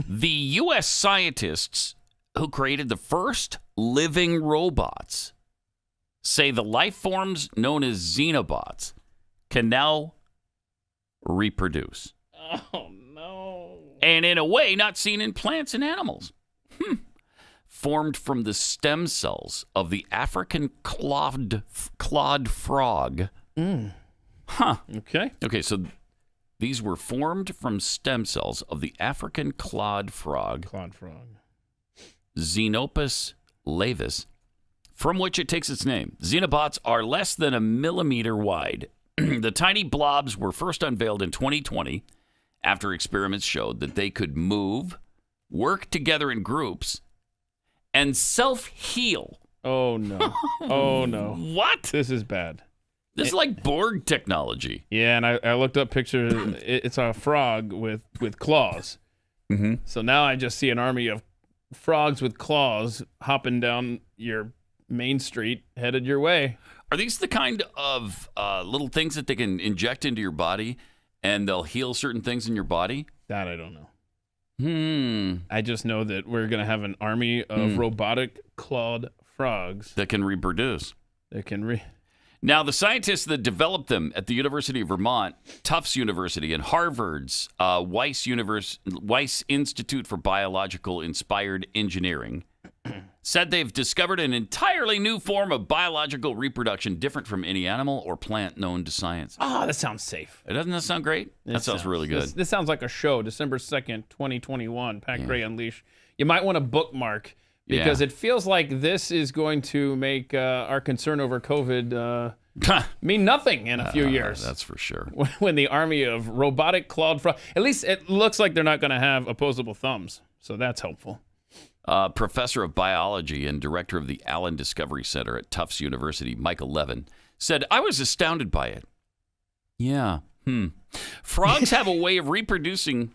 The U.S. scientists who created the first living robots say the life forms known as Xenobots can now reproduce. Oh, no. And in a way not seen in plants and animals. Formed from the stem cells of the African clawed frog. Okay. Okay, so these were formed from stem cells of the African clawed frog. Xenopus laevis, from which it takes its name. Xenobots are less than a millimeter wide. The tiny blobs were first unveiled in 2020 after experiments showed that they could move, work together in groups, and self-heal. Oh, no. Oh, no. What? This is bad. This is like Borg technology. Yeah, and I looked up pictures. It's a frog with claws. Mm-hmm. So now I just see an army of frogs with claws hopping down your main street, headed your way. Are these the kind of little things that they can inject into your body and they'll heal certain things in your body? That I don't know. I just know that we're going to have an army of robotic clawed frogs that can reproduce. Now, the scientists that developed them at the University of Vermont, Tufts University, and Harvard's Weiss Institute for Biological Inspired Engineering said they've discovered an entirely new form of biological reproduction different from any animal or plant known to science. Oh, that sounds safe. Doesn't that sound great? That sounds really good. This sounds like a show, December 2nd, 2021, Pat Gray Unleashed. You might want to bookmark because it feels like this is going to make our concern over COVID mean nothing in a few years. That's for sure. When the army of robotic clawed frogs, at least it looks like they're not going to have opposable thumbs, so that's helpful. Professor of biology and director of the Allen Discovery Center at Tufts University, Michael Levin, said, "I was astounded by it." Yeah. Frogs have a way of reproducing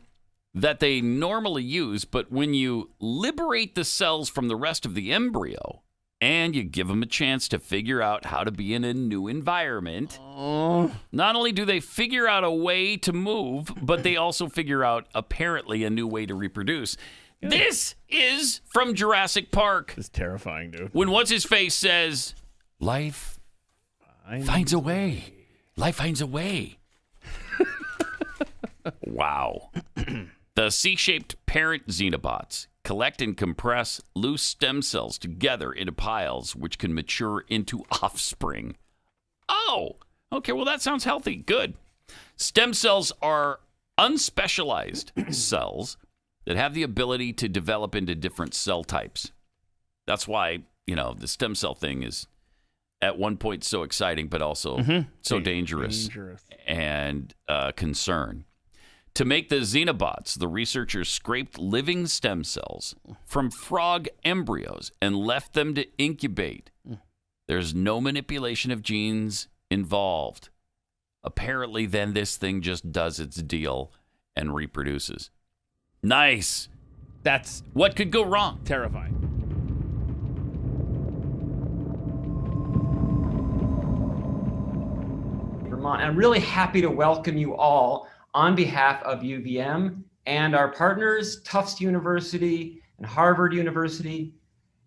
that they normally use, but when you liberate the cells from the rest of the embryo and you give them a chance to figure out how to be in a new environment, not only do they figure out a way to move, but they also figure out apparently a new way to reproduce. This is from Jurassic Park. It's terrifying, dude. When what's-his-face says, life finds a way. Life finds a way. Wow. The C-shaped parent Xenobots collect and compress loose stem cells together into piles, which can mature into offspring. Oh, okay, well, that sounds healthy. Good. Stem cells are unspecialized cells that have the ability to develop into different cell types. That's why, the stem cell thing is at one point so exciting, but also so dangerous. And concern. To make the Xenobots, the researchers scraped living stem cells from frog embryos and left them to incubate. There's no manipulation of genes involved. Apparently, then this thing just does its deal and reproduces. Nice. That's what could go wrong. Terrifying. Vermont. I'm really happy to welcome you all on behalf of UVM and our partners, Tufts University and Harvard University.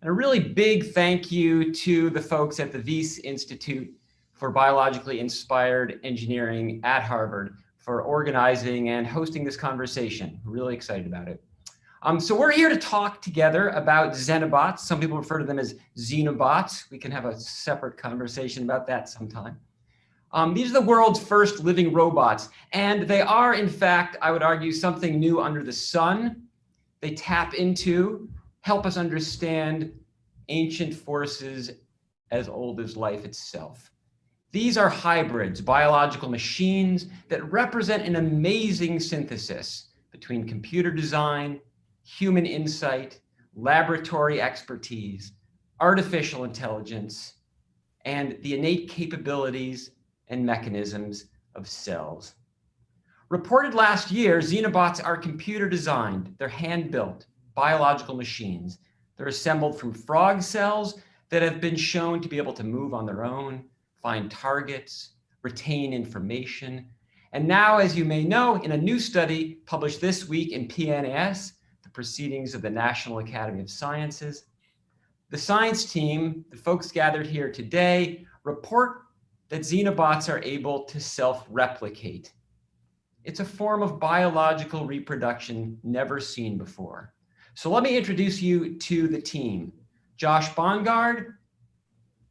And a really big thank you to the folks at the Weiss Institute for Biologically Inspired Engineering at Harvard for organizing and hosting this conversation. We're really excited about it. So we're here to talk together about Xenobots. Some people refer to them as Xenobots. We can have a separate conversation about that sometime. These are the world's first living robots, and they are, in fact, I would argue, something new under the sun. They tap into, help us understand ancient forces as old as life itself. These are hybrids, biological machines that represent an amazing synthesis between computer design, human insight, laboratory expertise, artificial intelligence, and the innate capabilities and mechanisms of cells. Reported last year, Xenobots are computer designed. They're hand-built biological machines. They're assembled from frog cells that have been shown to be able to move on their own, find targets, retain information. And now, as you may know, in a new study published this week in PNAS, the proceedings of the National Academy of Sciences. The science team, the folks gathered here today, report that xenobots are able to self-replicate. It's a form of biological reproduction never seen before. So let me introduce you to the team. Josh Bongard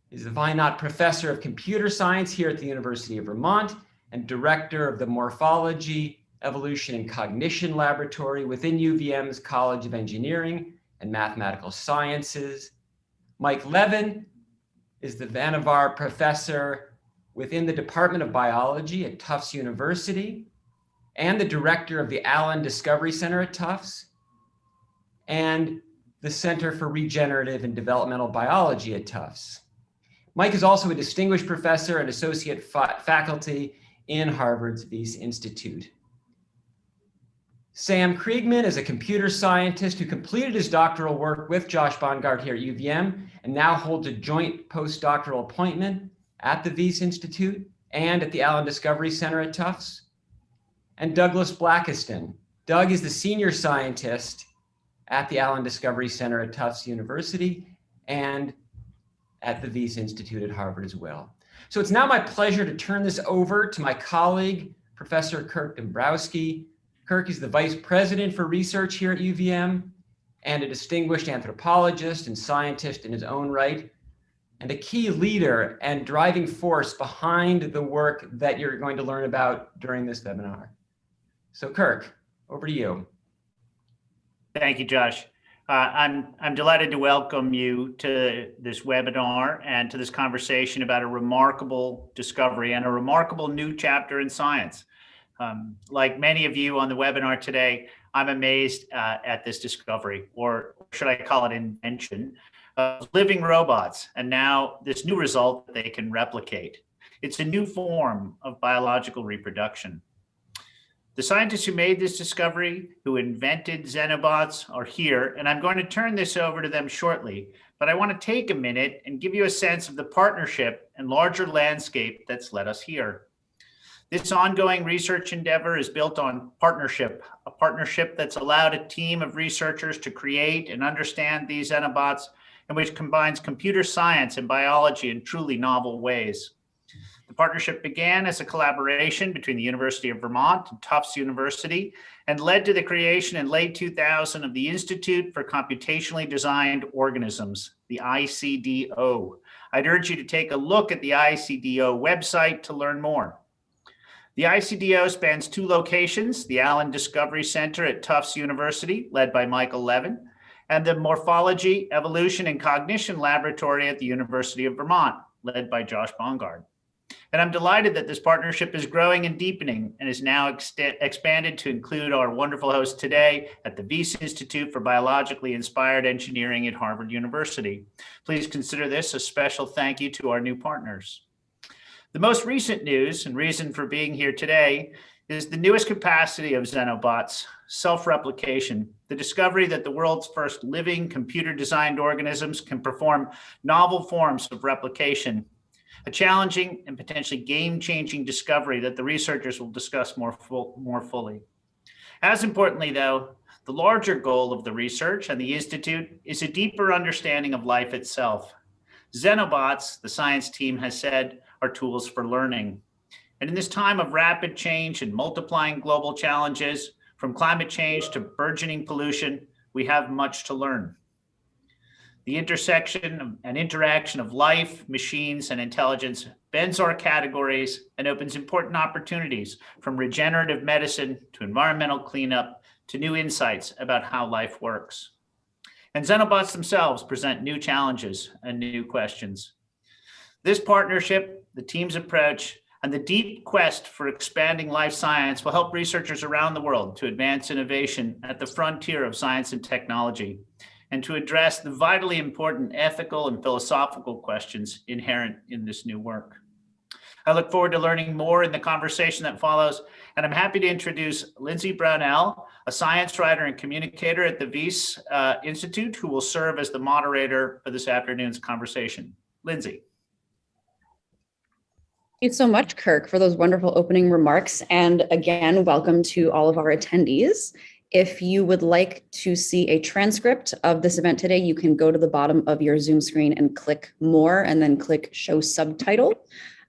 is the Vinot Professor of Computer Science here at the University of Vermont and Director of the Morphology, Evolution, and Cognition Laboratory within UVM's College of Engineering and Mathematical Sciences. Mike Levin is the Vannevar Professor within the Department of Biology at Tufts University and the Director of the Allen Discovery Center at Tufts and the Center for Regenerative and Developmental Biology at Tufts. Mike is also a distinguished professor and associate faculty in Harvard's Wyss Institute. Sam Kriegman is a computer scientist who completed his doctoral work with Josh Bongard here at UVM and now holds a joint postdoctoral appointment at the Wyss Institute and at the Allen Discovery Center at Tufts. And Douglas Blackiston. Doug is the senior scientist at the Allen Discovery Center at Tufts University and at the Wyss Institute at Harvard as well. So it's now my pleasure to turn this over to my colleague, Professor Kirk Dombrowski. Kirk is the Vice President for Research here at UVM and a distinguished anthropologist and scientist in his own right, and a key leader and driving force behind the work that you're going to learn about during this webinar. So Kirk, over to you. Thank you, Josh. I'm delighted to welcome you to this webinar and to this conversation about a remarkable discovery and a remarkable new chapter in science. Like many of you on the webinar today, I'm amazed at this discovery, or should I call it invention, of living robots, and now this new result that they can replicate. It's a new form of biological reproduction. The scientists who made this discovery, who invented Xenobots, are here, and I'm going to turn this over to them shortly, but I want to take a minute and give you a sense of the partnership and larger landscape that's led us here. This ongoing research endeavor is built on partnership, a partnership that's allowed a team of researchers to create and understand these Xenobots, and which combines computer science and biology in truly novel ways. The partnership began as a collaboration between the University of Vermont and Tufts University and led to the creation in late 2000 of the Institute for Computationally Designed Organisms, the ICDO. I'd urge you to take a look at the ICDO website to learn more. The ICDO spans two locations, the Allen Discovery Center at Tufts University, led by Michael Levin, and the Morphology, Evolution, and Cognition Laboratory at the University of Vermont, led by Josh Bongard. And I'm delighted that this partnership is growing and deepening and is now expanded to include our wonderful host today at the Wyss Institute for Biologically Inspired Engineering at Harvard University. Please consider this a special thank you to our new partners. The most recent news and reason for being here today is the newest capacity of Xenobots, self-replication, the discovery that the world's first living computer-designed organisms can perform novel forms of replication, a challenging and potentially game-changing discovery that the researchers will discuss more fully. As importantly, though, the larger goal of the research and the Institute is a deeper understanding of life itself. Xenobots, the science team has said, are tools for learning. And in this time of rapid change and multiplying global challenges, from climate change to burgeoning pollution, we have much to learn. The intersection and interaction of life, machines, and intelligence bends our categories and opens important opportunities, from regenerative medicine to environmental cleanup to new insights about how life works. And Xenobots themselves present new challenges and new questions. This partnership, the team's approach, and the deep quest for expanding life science will help researchers around the world to advance innovation at the frontier of science and technology, and to address the vitally important ethical and philosophical questions inherent in this new work. I look forward to learning more in the conversation that follows, and I'm happy to introduce Lindsay Brownell, a science writer and communicator at the Wyss Institute, who will serve as the moderator for this afternoon's conversation. Lindsay. Thank you so much, Kirk, for those wonderful opening remarks. And again, welcome to all of our attendees. If you would like to see a transcript of this event today, you can go to the bottom of your Zoom screen and click more and then click show subtitle.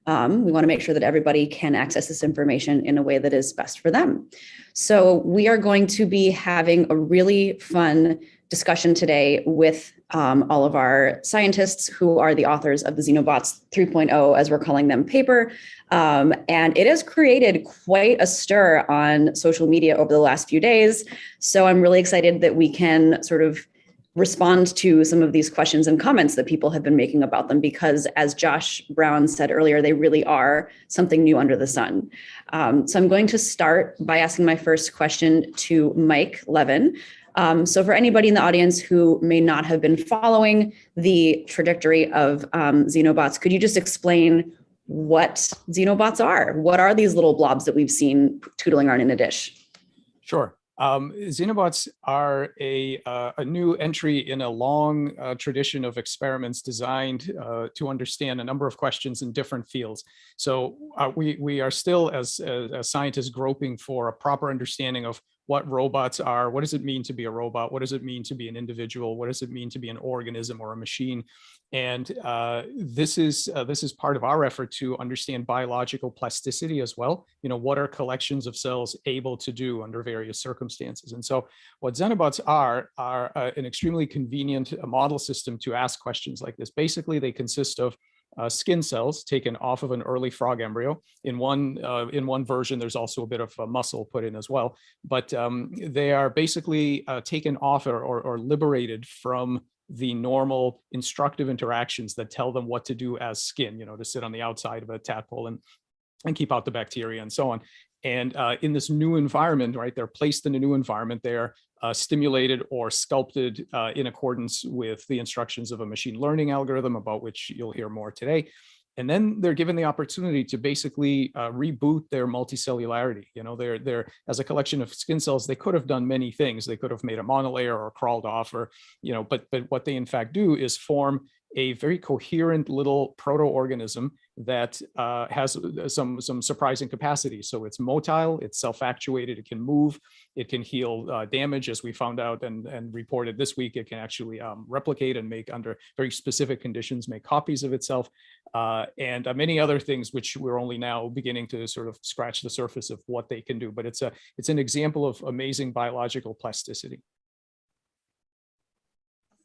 We want to make sure that everybody can access this information in a way that is best for them. So we are going to be having a really fun discussion today with all of our scientists who are the authors of the Xenobots 3.0, as we're calling them, paper. And it has created quite a stir on social media over the last few days. So I'm really excited that we can sort of respond to some of these questions and comments that people have been making about them, because as Josh Brown said earlier, they really are something new under the sun. So I'm going to start by asking my first question to Mike Levin. So for anybody in the audience who may not have been following the trajectory of Xenobots, could you just explain what Xenobots are? What are these little blobs that we've seen tootling around in a dish? Sure. Xenobots are a new entry in a long tradition of experiments designed to understand a number of questions in different fields. So we are still, as scientists, groping for a proper understanding of what robots are. What does it mean to be a robot? What does it mean to be an individual? What does it mean to be an organism or a machine? And this is part of our effort to understand biological plasticity as well. You know, what are collections of cells able to do under various circumstances? And so what Xenobots are an extremely convenient model system to ask questions like this. Basically, they consist of skin cells taken off of an early frog embryo. In one version, there's also a bit of muscle put in as well, but they are basically taken off or liberated from the normal instructive interactions that tell them what to do as skin, you know, to sit on the outside of a tadpole and keep out the bacteria and so on. And in this new environment, right, they're placed in a new environment. They're stimulated or sculpted in accordance with the instructions of a machine learning algorithm, about which you'll hear more today. And then they're given the opportunity to basically reboot their multicellularity. You know, they're as a collection of skin cells, they could have done many things. They could have made a monolayer or crawled off, or, you know, but what they in fact do is form a very coherent little proto-organism that has some surprising capacity. So it's motile, it's self-actuated, it can move, it can heal damage, as we found out and reported this week. It can actually replicate and make, under very specific conditions, make copies of itself, and many other things which we're only now beginning to sort of scratch the surface of what they can do. But it's an example of amazing biological plasticity.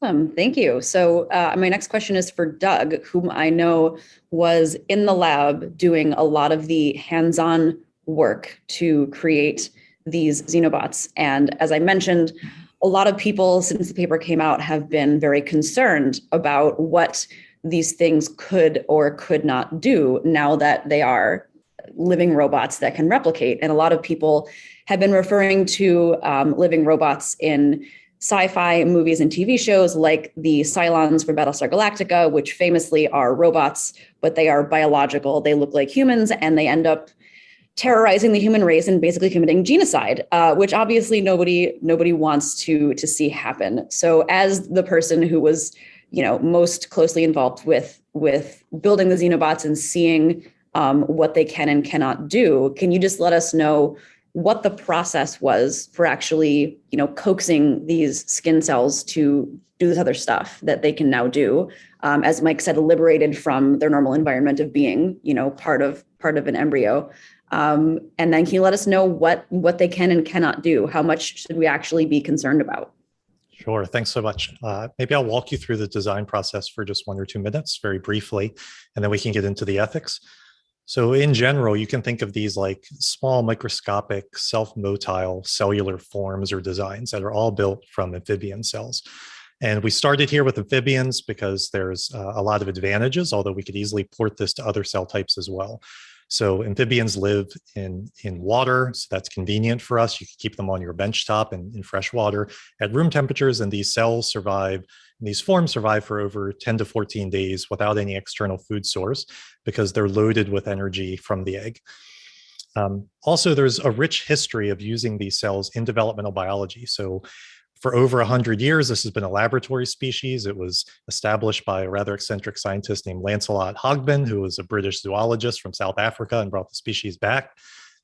Awesome, thank you. So my next question is for Doug, whom I know was in the lab doing a lot of the hands-on work to create these Xenobots. And as I mentioned, a lot of people since the paper came out have been very concerned about what these things could or could not do now that they are living robots that can replicate. And a lot of people have been referring to living robots in sci-fi movies and TV shows like the Cylons for Battlestar Galactica, which famously are robots, but they are biological. They look like humans and they end up terrorizing the human race and basically committing genocide, which obviously nobody wants to see happen. So as the person who was, you know, most closely involved with building the Xenobots and seeing what they can and cannot do, can you just let us know what the process was for actually, you know, coaxing these skin cells to do this other stuff that they can now do, as Mike said, liberated from their normal environment of being, you know, part of an embryo. And then can you let us know what they can and cannot do? How much should we actually be concerned about? Sure, thanks so much. Maybe I'll walk you through the design process for just 1 or 2 minutes, very briefly, and then we can get into the ethics. So in general, you can think of these like small microscopic self-motile cellular forms or designs that are all built from amphibian cells. And we started here with amphibians because there's a lot of advantages, although we could easily port this to other cell types as well. So amphibians live in water, so that's convenient for us. You can keep them on your bench top and in fresh water at room temperatures, and these cells survive, and these forms survive for over 10 to 14 days without any external food source because they're loaded with energy from the egg. Also, there's a rich history of using these cells in developmental biology. So for over 100 years, this has been a laboratory species. It was established by a rather eccentric scientist named Lancelot Hogben, who was a British zoologist from South Africa and brought the species back.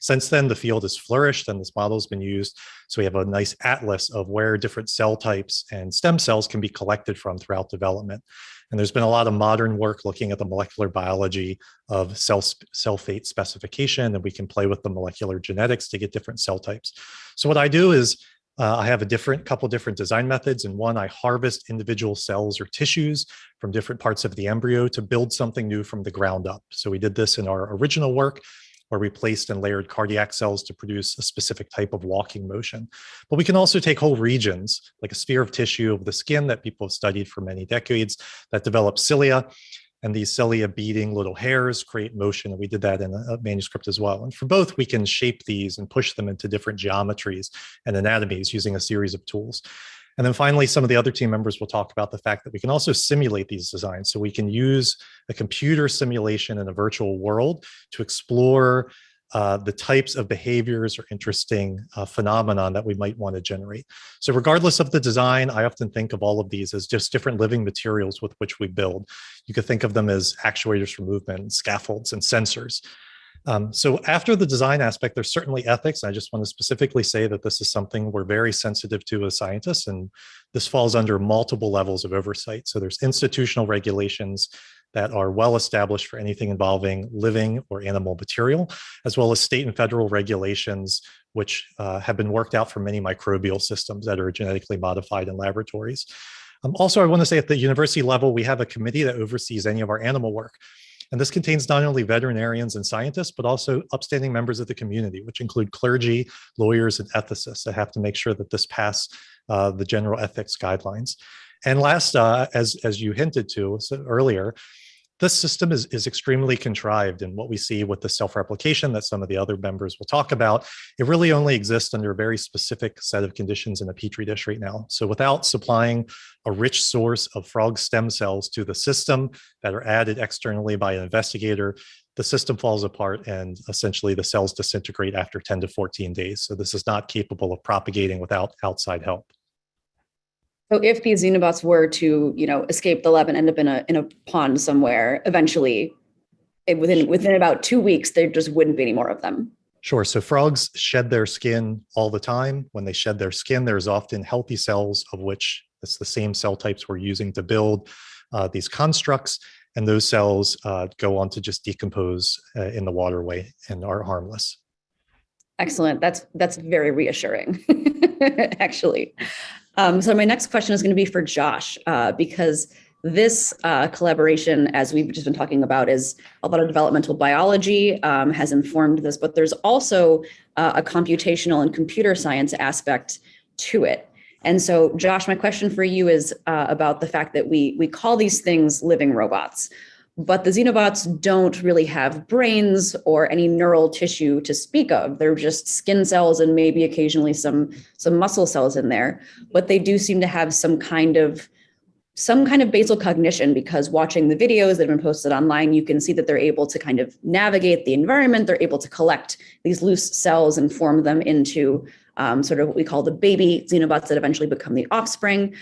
Since then, the field has flourished and this model has been used. So we have a nice atlas of where different cell types and stem cells can be collected from throughout development. And there's been a lot of modern work looking at the molecular biology of cell fate specification, and we can play with the molecular genetics to get different cell types. So what I do is I have a couple different design methods. In one, I harvest individual cells or tissues from different parts of the embryo to build something new from the ground up. So we did this in our original work, where we placed and layered cardiac cells to produce a specific type of walking motion. But we can also take whole regions, like a sphere of tissue of the skin that people have studied for many decades, that develop cilia. And these cilia beating little hairs create motion. And we did that in a manuscript as well. And for both, we can shape these and push them into different geometries and anatomies using a series of tools. And then finally, some of the other team members will talk about the fact that we can also simulate these designs. So we can use a computer simulation in a virtual world to explore the types of behaviors or interesting phenomenon that we might want to generate. So regardless of the design, I often think of all of these as just different living materials with which we build. You could think of them as actuators for movement, scaffolds, and sensors. So after the design aspect, there's certainly ethics. I just want to specifically say that this is something we're very sensitive to as scientists, and this falls under multiple levels of oversight. So there's institutional regulations that are well established for anything involving living or animal material, as well as state and federal regulations, which have been worked out for many microbial systems that are genetically modified in laboratories. Also, I want to say at the university level, we have a committee that oversees any of our animal work. And this contains not only veterinarians and scientists, but also upstanding members of the community, which include clergy, lawyers, and ethicists that have to make sure that this pass the general ethics guidelines. And last, as you hinted to earlier, this system is extremely contrived, and what we see with the self-replication that some of the other members will talk about, it really only exists under a very specific set of conditions in a petri dish right now. So without supplying a rich source of frog stem cells to the system that are added externally by an investigator, the system falls apart and essentially the cells disintegrate after 10 to 14 days. So this is not capable of propagating without outside help. So if these Xenobots were to, escape the lab and end up in a pond somewhere, eventually, within about 2 weeks, there just wouldn't be any more of them. Sure. So frogs shed their skin all the time. When they shed their skin, there's often healthy cells, of which it's the same cell types we're using to build these constructs. And those cells go on to just decompose in the waterway and are harmless. Excellent. That's very reassuring, actually. So my next question is going to be for Josh, because this collaboration, as we've just been talking about, is a lot of developmental biology has informed this, but there's also a computational and computer science aspect to it. And so, Josh, my question for you is about the fact that we call these things living robots, but the Xenobots don't really have brains or any neural tissue to speak of. They're just skin cells and maybe occasionally some muscle cells in there. But they do seem to have some kind of basal cognition, because watching the videos that have been posted online, you can see that they're able to kind of navigate the environment. They're able to collect these loose cells and form them into sort of what we call the baby Xenobots that eventually become the offspring.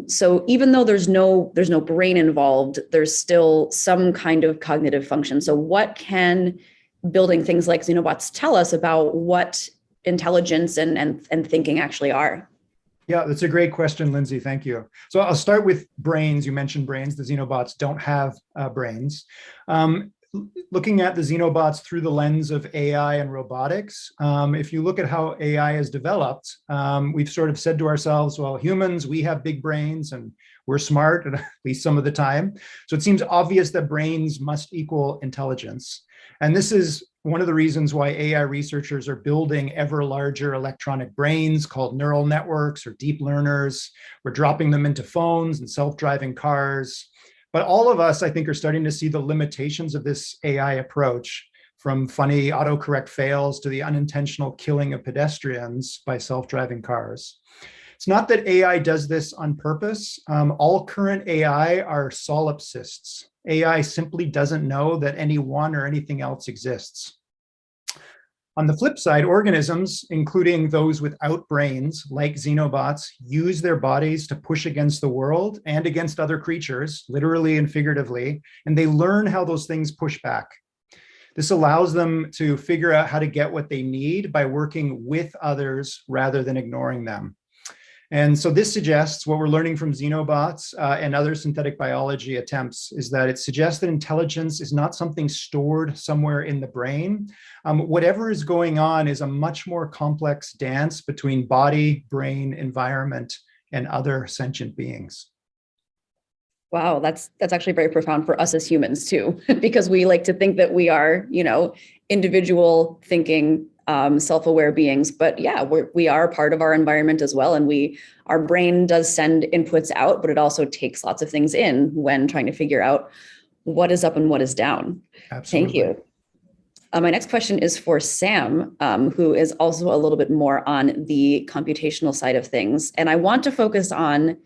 So even though there's no brain involved, there's still some kind of cognitive function. So what can building things like Xenobots tell us about what intelligence and thinking actually are? Yeah, that's a great question, Lindsay. Thank you. So I'll start with brains. You mentioned brains. The Xenobots don't have brains. Looking at the Xenobots through the lens of AI and robotics, if you look at how AI has developed, we've sort of said to ourselves, well, humans, we have big brains and we're smart, at least some of the time. So it seems obvious that brains must equal intelligence. And this is one of the reasons why AI researchers are building ever larger electronic brains called neural networks or deep learners. We're dropping them into phones and self-driving cars. But all of us, I think, are starting to see the limitations of this AI approach, from funny autocorrect fails to the unintentional killing of pedestrians by self-driving cars. It's not that AI does this on purpose. All current AI are solipsists. AI simply doesn't know that any one or anything else exists. On the flip side, organisms, including those without brains, like Xenobots, use their bodies to push against the world and against other creatures, literally and figuratively, and they learn how those things push back. This allows them to figure out how to get what they need by working with others rather than ignoring them. And so this suggests, what we're learning from xenobots and other synthetic biology attempts, is that it suggests that intelligence is not something stored somewhere in the brain. Whatever is going on is a much more complex dance between body, brain, environment, and other sentient beings. Wow, that's actually very profound for us as humans too, because we like to think that we are, individual thinking, self-aware beings. But yeah, we are part of our environment as well, and our brain does send inputs out, but it also takes lots of things in when trying to figure out what is up and what is down. Absolutely. Thank you. My next question is for Sam, who is also a little bit more on the computational side of things, and I want to focus on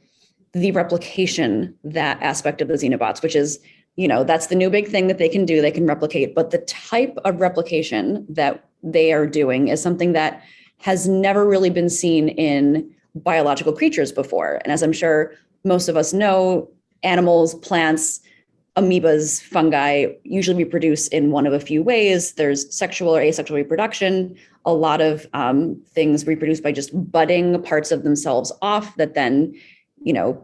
the replication, that aspect of the Xenobots, which is, that's the new big thing that they can do. They can replicate, but the type of replication that they are doing is something that has never really been seen in biological creatures before. And as I'm sure most of us know, animals, plants, amoebas, fungi usually reproduce in one of a few ways. There's sexual or asexual reproduction. A lot of things reproduce by just budding parts of themselves off that then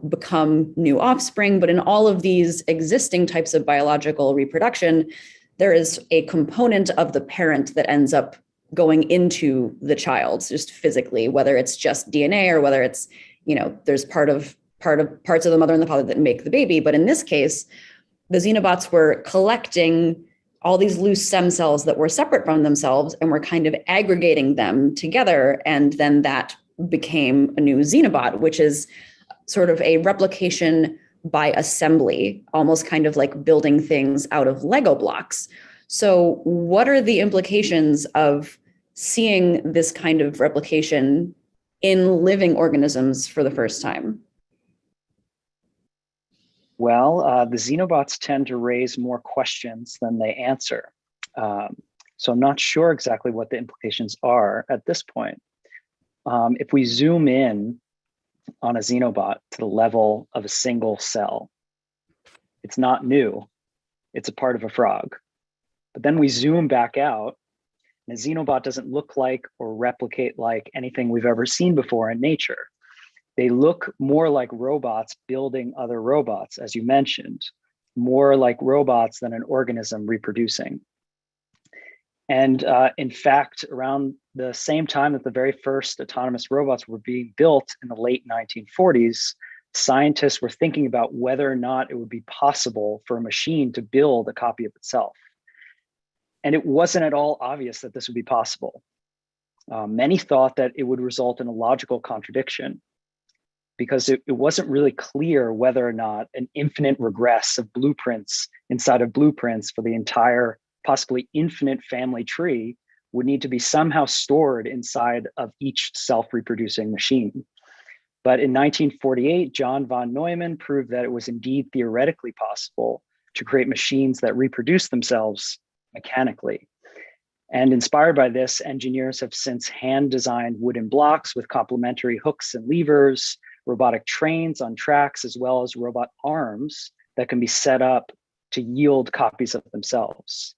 become new offspring. But in all of these existing types of biological reproduction, there is a component of the parent that ends up going into the child, just physically, whether it's just DNA or whether it's, there's parts of the mother and the father that make the baby. But in this case, the xenobots were collecting all these loose stem cells that were separate from themselves and were kind of aggregating them together. And then that became a new xenobot, which is sort of a replication by assembly, almost kind of like building things out of Lego blocks. So what are the implications of seeing this kind of replication in living organisms for the first time? Well, the xenobots tend to raise more questions than they answer. So I'm not sure exactly what the implications are at this point. If we zoom in on a xenobot to the level of a single cell, it's not new. It's a part of a frog. But then we zoom back out, and a xenobot doesn't look like or replicate like anything we've ever seen before in nature. They look more like robots building other robots, as you mentioned, more like robots than an organism reproducing. And in fact, around the same time that the very first autonomous robots were being built in the late 1940s, scientists were thinking about whether or not it would be possible for a machine to build a copy of itself. And it wasn't at all obvious that this would be possible. Many thought that it would result in a logical contradiction, because it wasn't really clear whether or not an infinite regress of blueprints inside of blueprints for the entire, possibly infinite family tree would need to be somehow stored inside of each self-reproducing machine. But in 1948, John von Neumann proved that it was indeed theoretically possible to create machines that reproduce themselves mechanically. And inspired by this, engineers have since hand-designed wooden blocks with complementary hooks and levers, robotic trains on tracks, as well as robot arms that can be set up to yield copies of themselves.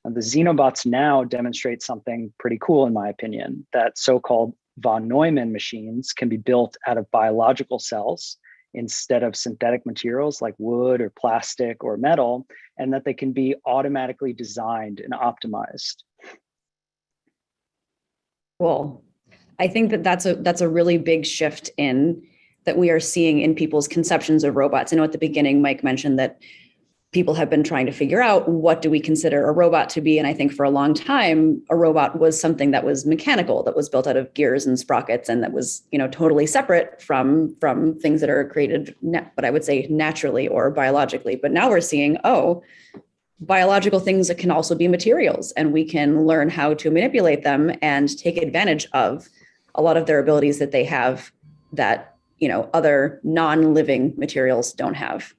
And the xenobots now demonstrate something pretty cool, in my opinion, that so-called von Neumann machines can be built out of biological cells instead of synthetic materials like wood or plastic or metal, and that they can be automatically designed and optimized. Cool. I think that that's a really big shift in that we are seeing in people's conceptions of robots. I know at the beginning, Mike mentioned that people have been trying to figure out what do we consider a robot to be. And I think for a long time, a robot was something that was mechanical, that was built out of gears and sprockets, and that was, totally separate from things that are created, but I would say naturally or biologically. But now we're seeing, biological things that can also be materials, and we can learn how to manipulate them and take advantage of a lot of their abilities that they have that, other non-living materials don't have.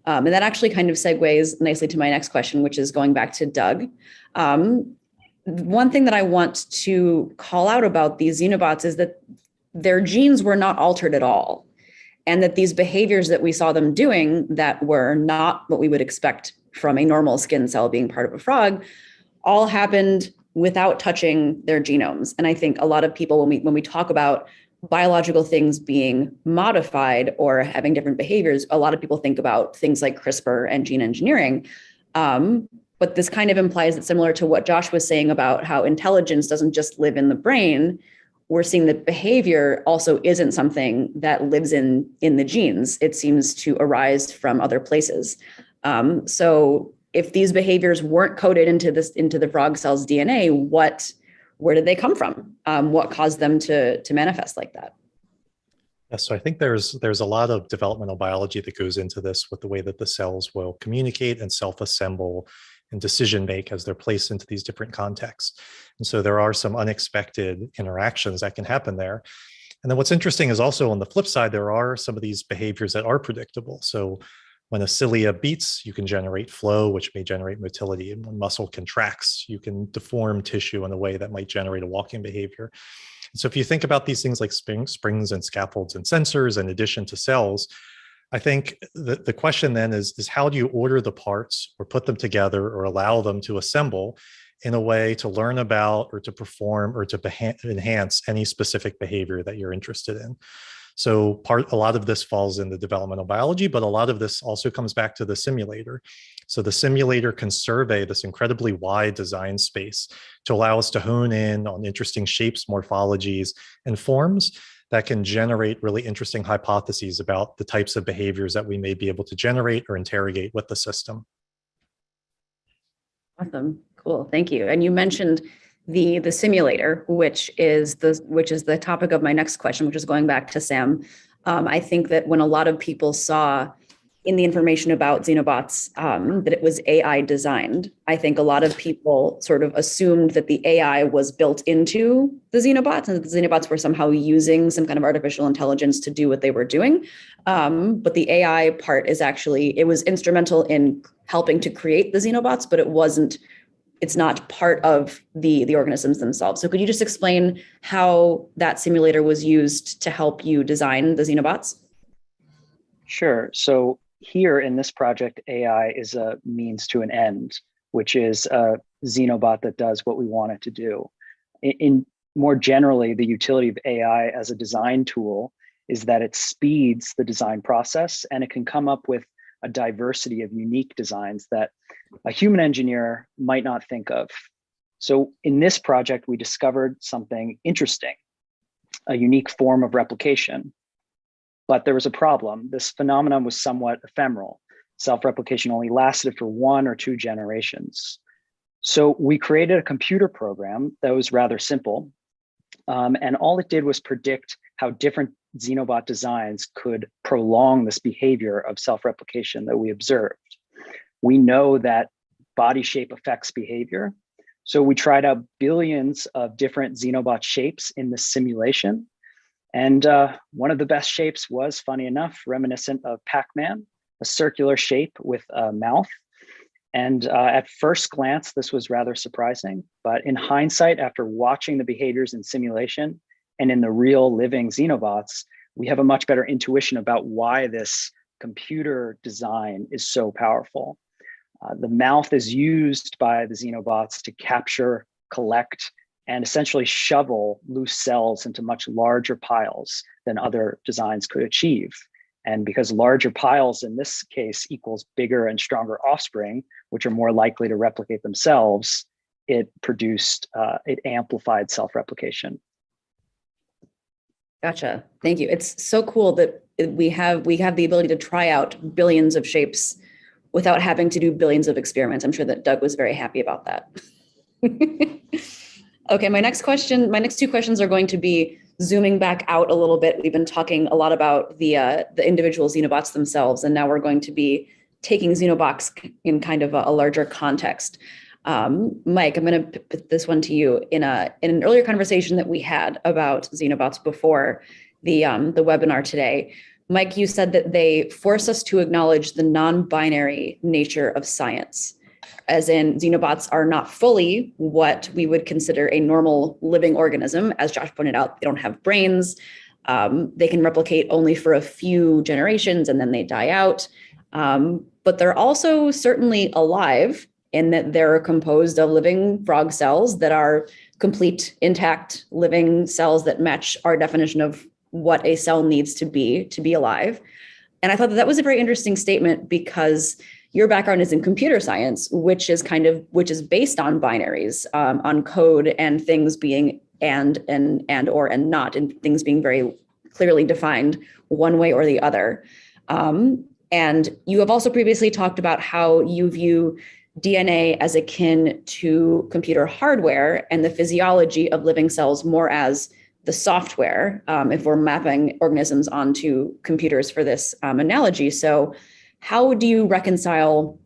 And that actually kind of segues nicely to my next question, which is going back to Doug. One thing that I want to call out about these xenobots is that their genes were not altered at all. And that these behaviors that we saw them doing that were not what we would expect from a normal skin cell being part of a frog all happened without touching their genomes. And I think a lot of people, when we talk about biological things being modified or having different behaviors, a lot of people think about things like CRISPR and gene engineering. But this kind of implies that, similar to what Josh was saying about how intelligence doesn't just live in the brain, we're seeing that behavior also isn't something that lives in the genes. It seems to arise from other places. So if these behaviors weren't coded into the frog cell's DNA, where did they come from? What caused them to manifest like that? Yeah, so I think there's a lot of developmental biology that goes into this, with the way that the cells will communicate and self-assemble and decision make as they're placed into these different contexts. And so there are some unexpected interactions that can happen there. And then what's interesting is also, on the flip side, there are some of these behaviors that are predictable. So when a cilia beats, you can generate flow, which may generate motility. And when muscle contracts, you can deform tissue in a way that might generate a walking behavior. So if you think about these things like springs and scaffolds and sensors, in addition to cells, I think the question then is how do you order the parts, or put them together, or allow them to assemble in a way to learn about, or to perform, or to enhance any specific behavior that you're interested in. So a lot of this falls in the developmental biology, but a lot of this also comes back to the simulator. So the simulator can survey this incredibly wide design space to allow us to hone in on interesting shapes, morphologies, and forms that can generate really interesting hypotheses about the types of behaviors that we may be able to generate or interrogate with the system. Awesome, cool, thank you. And you mentioned the simulator, which is the topic of my next question, which is going back to Sam. I think that when a lot of people saw in the information about Xenobots that it was AI designed, I think a lot of people sort of assumed that the AI was built into the Xenobots, and that the Xenobots were somehow using some kind of artificial intelligence to do what they were doing. But the AI part is actually, it was instrumental in helping to create the Xenobots, but it's not part of the organisms themselves. So could you just explain how that simulator was used to help you design the Xenobots? Sure. So here in this project, AI is a means to an end, which is a Xenobot that does what we want it to do. In more generally, the utility of AI as a design tool is that it speeds the design process, and it can come up with a diversity of unique designs that a human engineer might not think of. So in this project, we discovered something interesting, a unique form of replication. But there was a problem. This phenomenon was somewhat ephemeral. Self-replication only lasted for 1 or 2 generations. So we created a computer program that was rather simple. And all it did was predict how different Xenobot designs could prolong this behavior of self-replication that we observed. We know that body shape affects behavior. So we tried out billions of different Xenobot shapes in this simulation. And one of the best shapes was, funny enough, reminiscent of Pac-Man, a circular shape with a mouth. And at first glance, this was rather surprising. But in hindsight, after watching the behaviors in simulation and in the real living Xenobots, we have a much better intuition about why this computer design is so powerful. The mouth is used by the Xenobots to capture, collect, and essentially shovel loose cells into much larger piles than other designs could achieve. And because larger piles in this case equals bigger and stronger offspring, which are more likely to replicate themselves, it amplified self-replication. Gotcha. Thank you. It's so cool that we have the ability to try out billions of shapes without having to do billions of experiments. I'm sure that Doug was very happy about that. Okay, my next 2 questions are going to be zooming back out a little bit. We've been talking a lot about the individual Xenobots themselves, and now we're going to be taking Xenobots in kind of a larger context. Mike, I'm going to put this one to you. In an earlier conversation that we had about Xenobots before the webinar today, Mike, you said that they force us to acknowledge the non-binary nature of science, as in Xenobots are not fully what we would consider a normal living organism. As Josh pointed out, they don't have brains. They can replicate only for a few generations and then they die out. But they're also certainly alive in that they're composed of living frog cells that are complete, intact, living cells that match our definition of what a cell needs to be alive. And I thought that was a very interesting statement because your background is in computer science, which is based on binaries, on code and things being and or and not, and things being very clearly defined one way or the other. And you have also previously talked about how you view DNA as akin to computer hardware and the physiology of living cells more as the software, if we're mapping organisms onto computers for this analogy. So how do you reconcile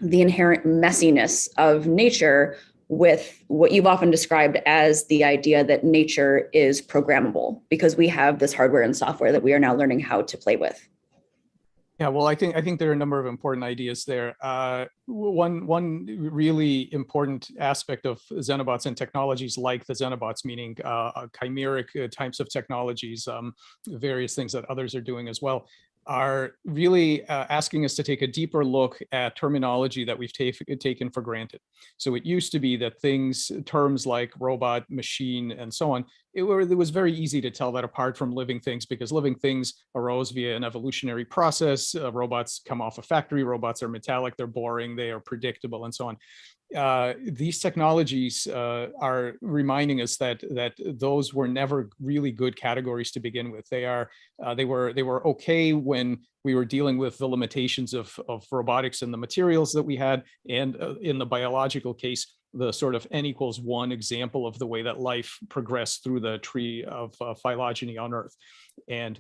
the inherent messiness of nature with what you've often described as the idea that nature is programmable, because we have this hardware and software that we are now learning how to play with? Yeah, well, I think there are a number of important ideas there. One really important aspect of Xenobots and technologies like the Xenobots, meaning chimeric types of technologies, various things that others are doing as well, are really asking us to take a deeper look at terminology that we've taken for granted. So it used to be that terms like robot, machine, and so on, it was very easy to tell that apart from living things, because living things arose via an evolutionary process. Robots come off a factory, robots are metallic, they're boring, they are predictable, and so on. These technologies are reminding us that those were never really good categories to begin with. They were okay when we were dealing with the limitations of robotics and the materials that we had, and in the biological case, the sort of n=1 example of the way that life progressed through the tree of phylogeny on Earth. And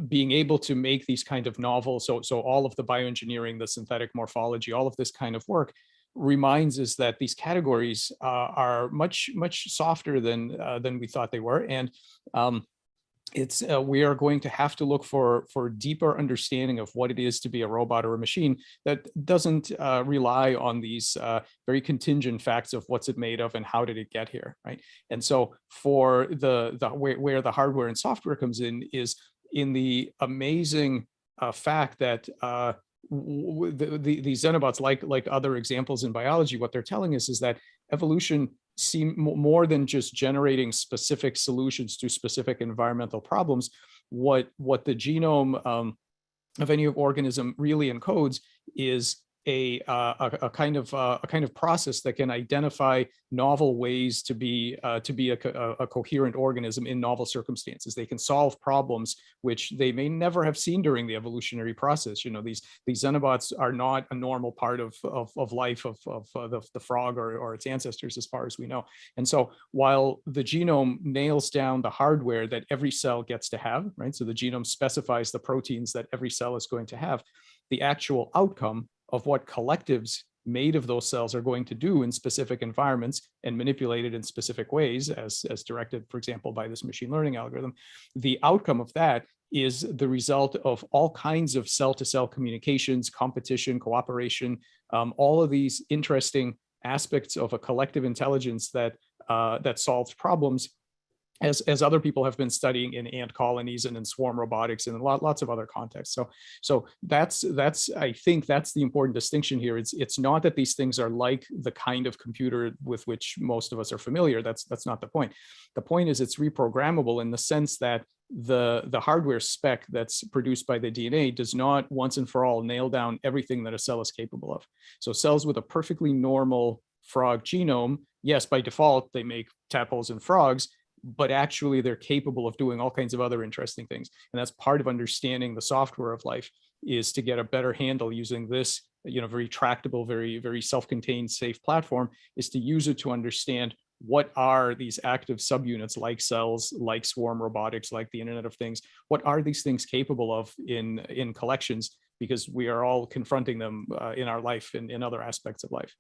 being able to make these kind of novel, so all of the bioengineering, the synthetic morphology, all of this kind of work reminds us that these categories are much softer than we thought they were, and we are going to have to look for deeper understanding of what it is to be a robot or a machine that doesn't rely on these very contingent facts of what's it made of and how did it get here, right? And so for where the hardware and software comes in is in the amazing fact that the Xenobots, like other examples in biology, what they're telling us is that evolution seem more than just generating specific solutions to specific environmental problems. What the genome of any organism really encodes is a kind of process that can identify novel ways to be a coherent organism in novel circumstances. They can solve problems which they may never have seen during the evolutionary process. You know, these Xenobots are not a normal part of life of the frog or its ancestors, as far as we know. And so while the genome nails down the hardware that every cell gets to have, right? So the genome specifies the proteins that every cell is going to have, the actual outcome of what collectives made of those cells are going to do in specific environments and manipulated in specific ways, as directed, for example, by this machine learning algorithm. The outcome of that is the result of all kinds of cell-to-cell communications, competition, cooperation, all of these interesting aspects of a collective intelligence that solves problems, as other people have been studying in ant colonies and in swarm robotics and in lots of other contexts. So that's I think that's the important distinction here. It's not that these things are like the kind of computer with which most of us are familiar. That's not the point. The point is it's reprogrammable in the sense that the hardware spec that's produced by the DNA does not once and for all nail down everything that a cell is capable of. So cells with a perfectly normal frog genome, yes, by default, they make tadpoles and frogs, but actually they're capable of doing all kinds of other interesting things. And that's part of understanding the software of life, is to get a better handle using this, very tractable, very, very self-contained, safe platform, is to use it to understand what are these active subunits like cells, like swarm robotics, like the Internet of Things. What are these things capable of in collections? Because we are all confronting them in our life and in other aspects of life.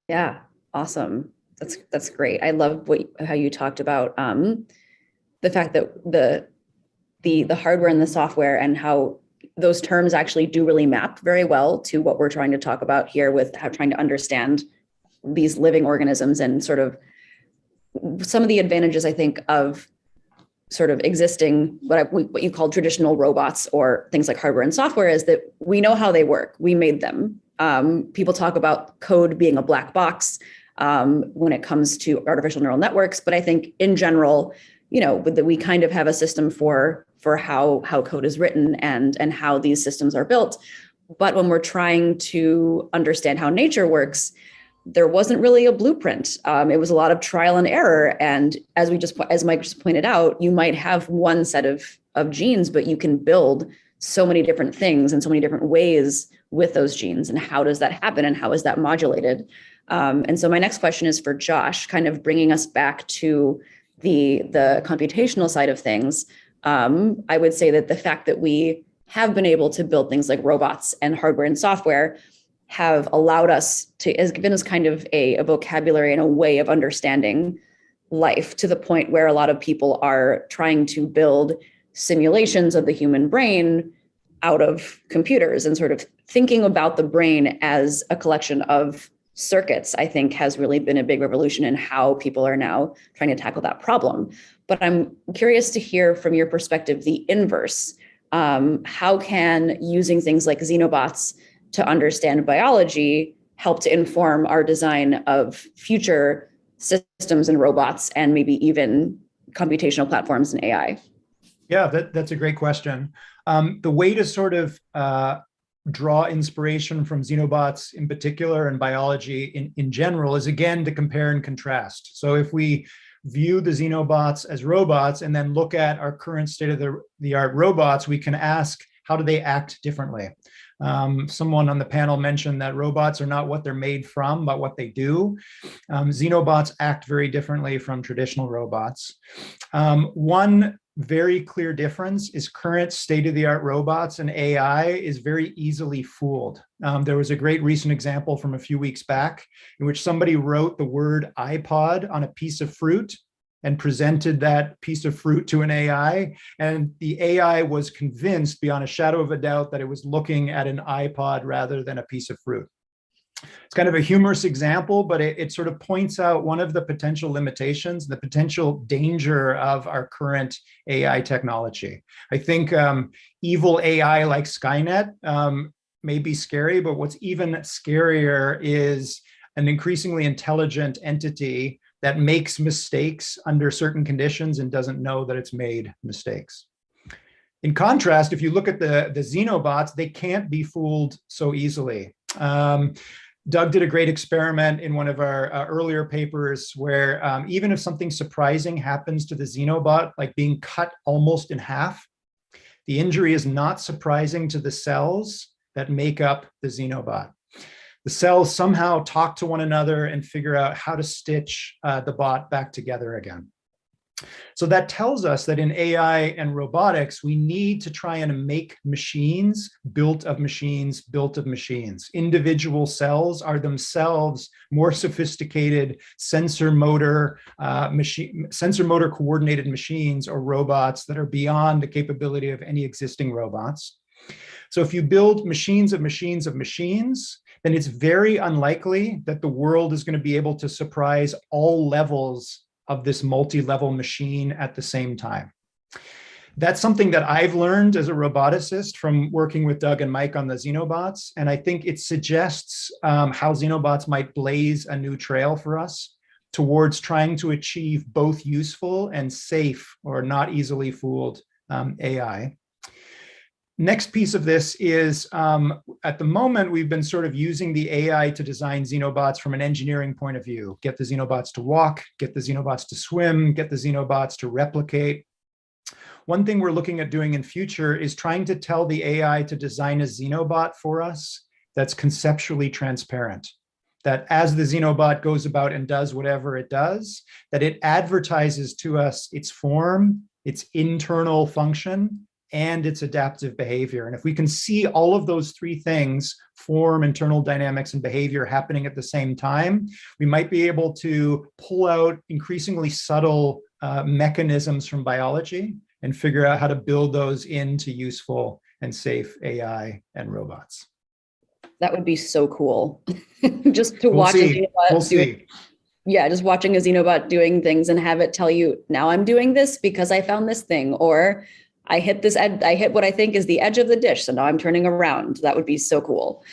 Yeah, awesome. That's great. I love how you talked about the fact that the hardware and the software and how those terms actually do really map very well to what we're trying to talk about here with how trying to understand these living organisms and sort of some of the advantages, I think, of sort of existing what you call traditional robots or things like hardware and software is that we know how they work. We made them. People talk about code being a black box when it comes to artificial neural networks, but I think in general, we kind of have a system for how code is written and how these systems are built. But when we're trying to understand how nature works, there wasn't really a blueprint. It was a lot of trial and error. And as Mike just pointed out, you might have one set of genes, but you can build so many different things in so many different ways with those genes. And how does that happen? And how is that modulated? And so my next question is for Josh, kind of bringing us back to the computational side of things. I would say that the fact that we have been able to build things like robots and hardware and software have allowed us has given us kind of a vocabulary and a way of understanding life, to the point where a lot of people are trying to build simulations of the human brain out of computers, and sort of thinking about the brain as a collection of circuits, I think has really been a big revolution in how people are now trying to tackle that problem. But I'm curious to hear from your perspective, the inverse. How can using things like Xenobots to understand biology help to inform our design of future systems and robots, and maybe even computational platforms and AI? Yeah, that's a great question. The way to sort of draw inspiration from Xenobots in particular and biology in general is, again, to compare and contrast. So if we view the Xenobots as robots and then look at our current state-of-the-art robots, we can ask, how do they act differently? Someone on the panel mentioned that robots are not what they're made from, but what they do. Xenobots act very differently from traditional robots. One very clear difference is current state-of-the-art robots and AI is very easily fooled. There was a great recent example from a few weeks back in which somebody wrote the word iPod on a piece of fruit and presented that piece of fruit to an AI, and the AI was convinced beyond a shadow of a doubt that it was looking at an iPod rather than a piece of fruit. It's kind of a humorous example, but it sort of points out one of the potential limitations, the potential danger of our current AI technology. I think evil AI like Skynet may be scary, but what's even scarier is an increasingly intelligent entity that makes mistakes under certain conditions and doesn't know that it's made mistakes. In contrast, if you look at the Xenobots, they can't be fooled so easily. Doug did a great experiment in one of our earlier papers where even if something surprising happens to the Xenobot, like being cut almost in half, the injury is not surprising to the cells that make up the Xenobot. The cells somehow talk to one another and figure out how to stitch the bot back together again. So that tells us that in AI and robotics, we need to try and make machines built of machines built of machines. Individual cells are themselves more sophisticated sensor motor coordinated machines or robots that are beyond the capability of any existing robots. So if you build machines of machines of machines, then it's very unlikely that the world is going to be able to surprise all levels of this multi-level machine at the same time. That's something that I've learned as a roboticist from working with Doug and Mike on the Xenobots. And I think it suggests how Xenobots might blaze a new trail for us towards trying to achieve both useful and safe or not easily fooled AI. Next piece of this is, at the moment, we've been sort of using the AI to design Xenobots from an engineering point of view. Get the Xenobots to walk, get the Xenobots to swim, get the Xenobots to replicate. One thing we're looking at doing in future is trying to tell the AI to design a Xenobot for us that's conceptually transparent. That as the Xenobot goes about and does whatever it does, that it advertises to us its form, its internal function, and its adaptive behavior. And if we can see all of those three things, form, internal dynamics, and behavior happening at the same time, we might be able to pull out increasingly subtle mechanisms from biology and figure out how to build those into useful and safe AI and robots. That would be so cool. Just to watch a Xenobot just watching a Xenobot doing things and have it tell you, now I'm doing this because I found this thing, or I hit what I think is the edge of the dish. So now I'm turning around. That would be so cool.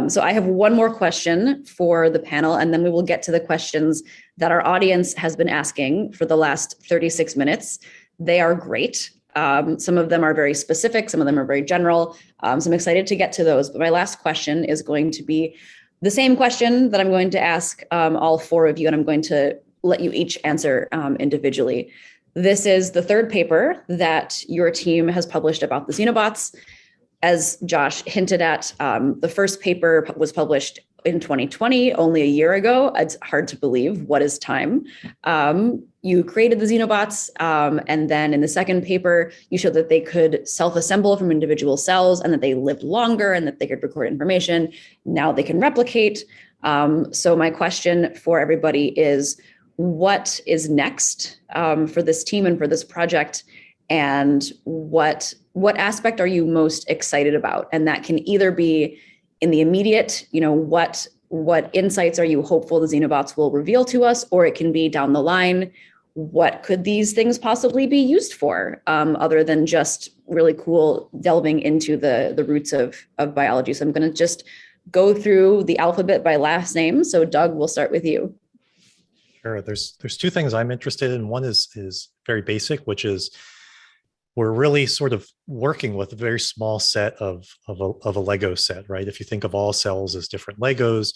So I have one more question for the panel, and then we will get to the questions that our audience has been asking for the last 36 minutes. They are great. Some of them are very specific. Some of them are very general. So I'm excited to get to those. But my last question is going to be the same question that I'm going to ask all four of you, and I'm going to let you each answer individually. This is the third paper that your team has published about the Xenobots. As Josh hinted at, the first paper was published in 2020, only a year ago. It's hard to believe. What is time? You created the Xenobots, and then in the second paper, you showed that they could self-assemble from individual cells and that they lived longer and that they could record information. Now they can replicate. So my question for everybody is, what is next for this team and for this project? And what aspect are you most excited about? And that can either be in the immediate, what insights are you hopeful the Xenobots will reveal to us, or it can be down the line, what could these things possibly be used for, other than just really cool delving into the roots of biology. So I'm going to just go through the alphabet by last name. So Doug, we'll start with you. Sure. There's two things I'm interested in. One is very basic, which is we're really sort of working with a very small set of a Lego set, right? If you think of all cells as different Legos,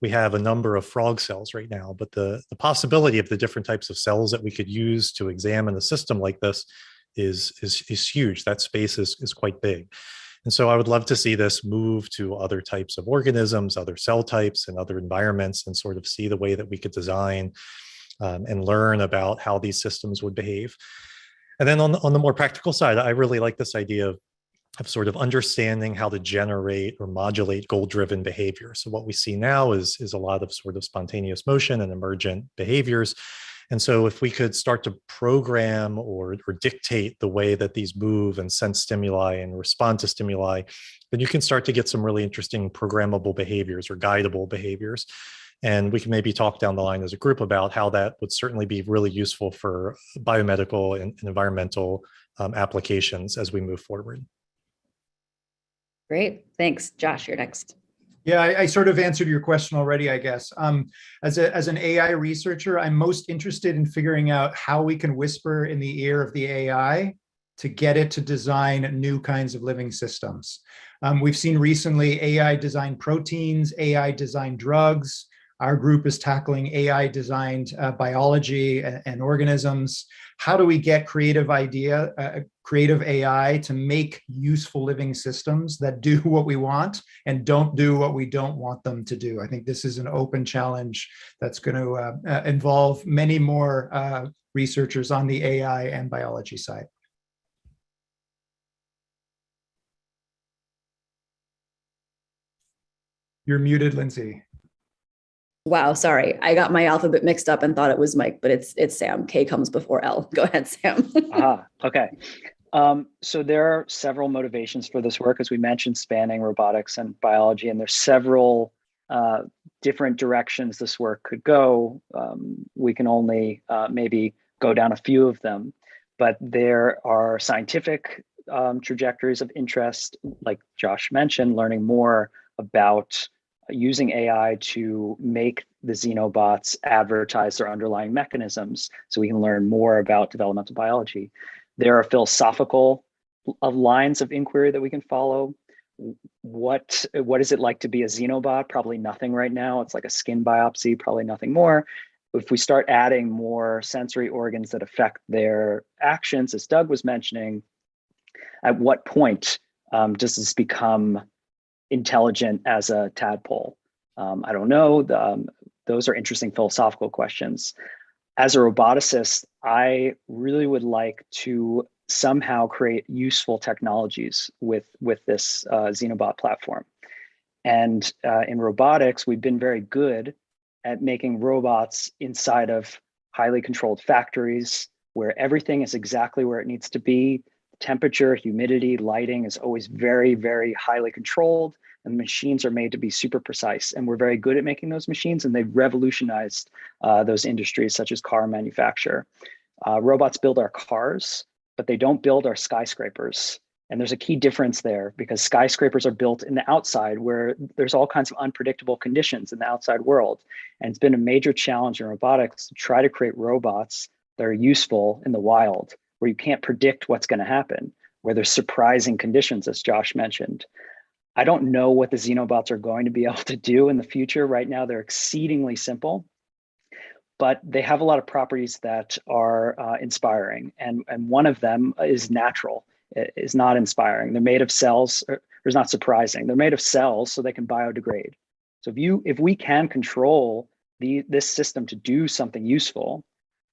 we have a number of frog cells right now, but the possibility of the different types of cells that we could use to examine a system like this is huge. That space is quite big. And so I would love to see this move to other types of organisms, other cell types, and other environments, and sort of see the way that we could design and learn about how these systems would behave. And then on the more practical side, I really like this idea of sort of understanding how to generate or modulate goal-driven behavior. So what we see now is a lot of sort of spontaneous motion and emergent behaviors. And so if we could start to program or dictate the way that these move and sense stimuli and respond to stimuli, then you can start to get some really interesting programmable behaviors or guidable behaviors. And we can maybe talk down the line as a group about how that would certainly be really useful for biomedical and environmental applications as we move forward. Great. Thanks. Josh, you're next. Yeah, I sort of answered your question already, I guess. As an AI researcher, I'm most interested in figuring out how we can whisper in the ear of the AI to get it to design new kinds of living systems. We've seen recently AI designed proteins, AI designed drugs. Our group is tackling AI designed biology and organisms. How do we get creative AI to make useful living systems that do what we want and don't do what we don't want them to do? I think this is an open challenge that's going to involve many more researchers on the AI and biology side. You're muted, Lindsay. Wow, sorry. I got my alphabet mixed up and thought it was Mike, but it's Sam. K comes before L. Go ahead, Sam. Okay. So there are several motivations for this work, as we mentioned, spanning robotics and biology, and there's several different directions this work could go. We can only maybe go down a few of them, but there are scientific trajectories of interest, like Josh mentioned, learning more about using AI to make the Xenobots advertise their underlying mechanisms so we can learn more about developmental biology. There are philosophical lines of inquiry that we can follow. What is it like to be a Xenobot? Probably nothing right now. It's like a skin biopsy, probably nothing more. If we start adding more sensory organs that affect their actions, as Doug was mentioning, at what point does this become intelligent as a tadpole? I don't know. Those are interesting philosophical questions. As a roboticist, I really would like to somehow create useful technologies with this Xenobot platform. And in robotics, we've been very good at making robots inside of highly controlled factories where everything is exactly where it needs to be. Temperature, humidity, lighting is always very, very highly controlled, and machines are made to be super precise. And we're very good at making those machines, and they've revolutionized those industries such as car manufacture. Robots build our cars. but they don't build our skyscrapers. And there's a key difference there, because skyscrapers are built in the outside where there's all kinds of unpredictable conditions in the outside world. And it's been a major challenge in robotics to try to create robots that are useful in the wild, where you can't predict what's going to happen, where there's surprising conditions, as Josh mentioned. I don't know what the Xenobots are going to be able to do in the future. Right now, they're exceedingly simple, but they have a lot of properties that are inspiring. And one of them is natural. It is not inspiring. They're made of cells, or it's not surprising. They're made of cells so they can biodegrade. So if we can control this system to do something useful,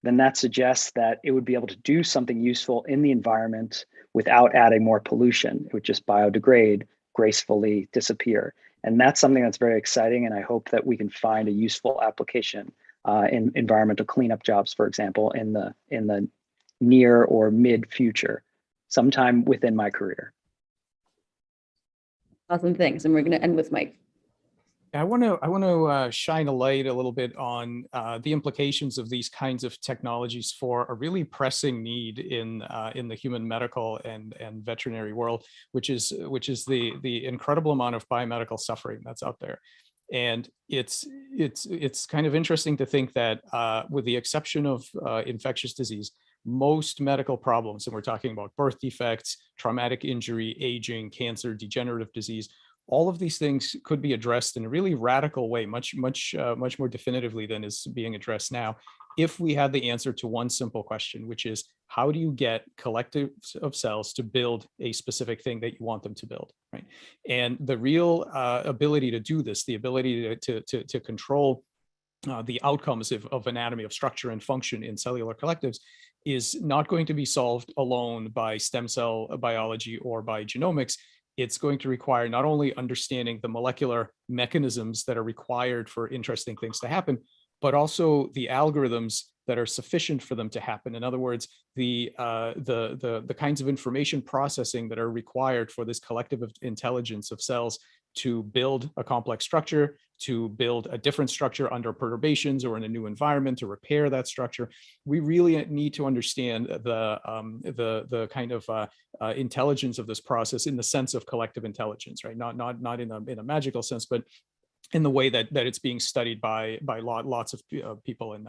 then that suggests that it would be able to do something useful in the environment without adding more pollution. It would just biodegrade, gracefully disappear. And that's something that's very exciting. And I hope that we can find a useful application in environmental cleanup jobs, for example, in the near or mid future, sometime within my career. Awesome, thanks. And we're going to end with Mike. I want to shine a light a little bit on the implications of these kinds of technologies for a really pressing need in the human medical and veterinary world, which is the incredible amount of biomedical suffering that's out there. And it's kind of interesting to think that with the exception of infectious disease, most medical problems, and we're talking about birth defects, traumatic injury, aging, cancer, degenerative disease, all of these things could be addressed in a really radical way, much more definitively than is being addressed now, if we had the answer to one simple question, which is, how do you get collectives of cells to build a specific thing that you want them to build, right? And the real ability to do this, the ability to control the outcomes of anatomy, of structure and function in cellular collectives, is not going to be solved alone by stem cell biology or by genomics. It's going to require not only understanding the molecular mechanisms that are required for interesting things to happen, but also the algorithms that are sufficient for them to happen. In other words, the kinds of information processing that are required for this collective of intelligence of cells to build a complex structure, to build a different structure under perturbations or in a new environment, to repair that structure. We really need to understand the kind of intelligence of this process in the sense of collective intelligence, right? Not in a magical sense, but in the way that it's being studied by lots of people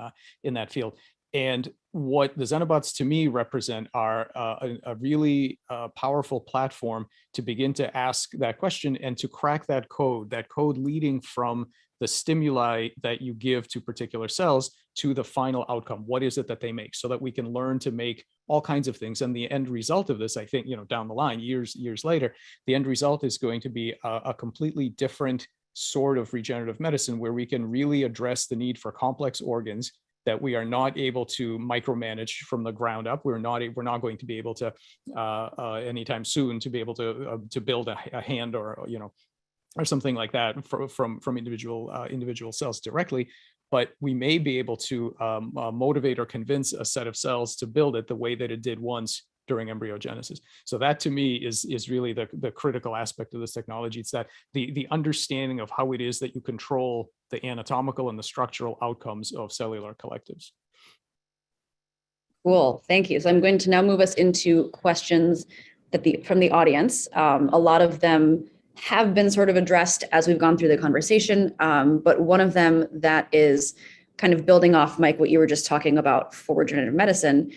in that field. And what the Xenobots to me represent are a really powerful platform to begin to ask that question and to crack that code leading from the stimuli that you give to particular cells to the final outcome. What is it that they make, so that we can learn to make all kinds of things. And the end result of this, I think, down the line, years later, the end result is going to be a completely different sort of regenerative medicine, where we can really address the need for complex organs that we are not able to micromanage from the ground up. We're not going to be able to anytime soon to be able to build a hand or something like that from individual cells directly. But we may be able to motivate or convince a set of cells to build it the way that it did once during embryogenesis. So that to me is really the critical aspect of this technology. It's that the understanding of how it is that you control the anatomical and the structural outcomes of cellular collectives. Cool, thank you. So I'm going to now move us into questions from the audience. A lot of them have been sort of addressed as we've gone through the conversation, but one of them that is kind of building off, Mike, what you were just talking about for regenerative medicine.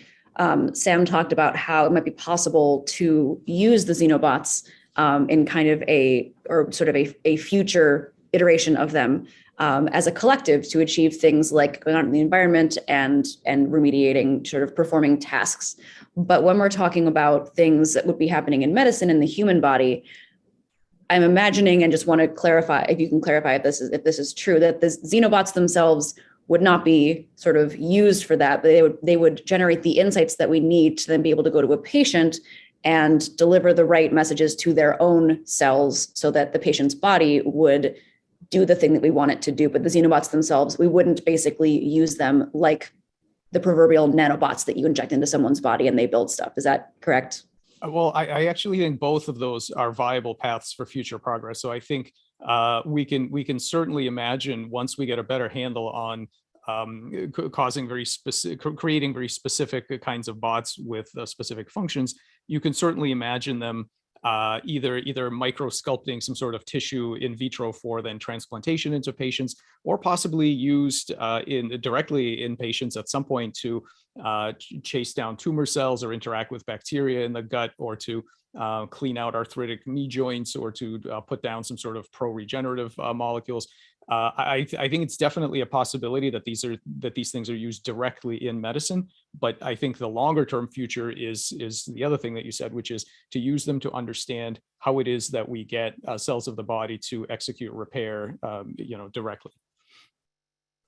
Sam talked about how it might be possible to use the Xenobots in kind of a future iteration of them as a collective to achieve things like going out in the environment and remediating, sort of performing tasks. But when we're talking about things that would be happening in medicine in the human body, I'm imagining, and just want to clarify, if you can clarify if this is true, that the Xenobots themselves would not be sort of used for that. They would generate the insights that we need to then be able to go to a patient and deliver the right messages to their own cells so that the patient's body would do the thing that we want it to do. But the Xenobots themselves, we wouldn't basically use them like the proverbial nanobots that you inject into someone's body and they build stuff. Is that correct? Well, I actually think both of those are viable paths for future progress. So I think we can certainly imagine, once we get a better handle on causing very specific, creating very specific kinds of bots with specific functions, you can certainly imagine them either micro sculpting some sort of tissue in vitro for then transplantation into patients, or possibly used directly in patients at some point to chase down tumor cells or interact with bacteria in the gut, or to clean out arthritic knee joints, or to put down some sort of pro-regenerative molecules. I think it's definitely a possibility that these things are used directly in medicine. But I think the longer term future is the other thing that you said, which is to use them to understand how it is that we get cells of the body to execute repair, directly.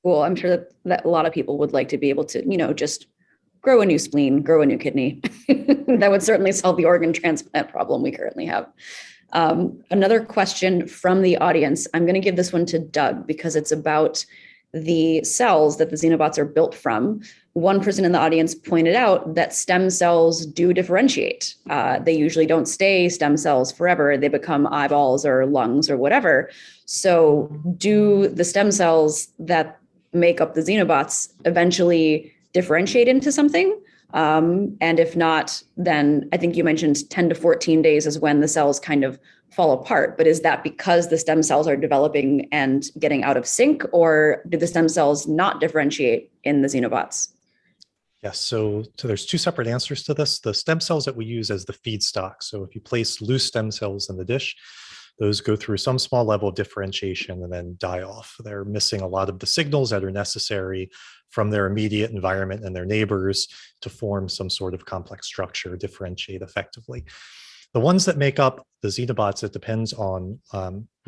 Cool. I'm sure that a lot of people would like to be able to, just grow a new spleen, grow a new kidney. That would certainly solve the organ transplant problem we currently have. Another question from the audience. I'm going to give this one to Doug because it's about the cells that the Xenobots are built from. One person in the audience pointed out that stem cells do differentiate. They usually don't stay stem cells forever. They become eyeballs or lungs or whatever. So do the stem cells that make up the Xenobots eventually differentiate into something? And if not, then I think you mentioned 10 to 14 days is when the cells kind of fall apart. But is that because the stem cells are developing and getting out of sync, or do the stem cells not differentiate in the Xenobots? Yes, so there's two separate answers to this. The stem cells that we use as the feedstock. So if you place loose stem cells in the dish, those go through some small level of differentiation and then die off. They're missing a lot of the signals that are necessary from their immediate environment and their neighbors to form some sort of complex structure, differentiate effectively. The ones that make up the Xenobots, it depends on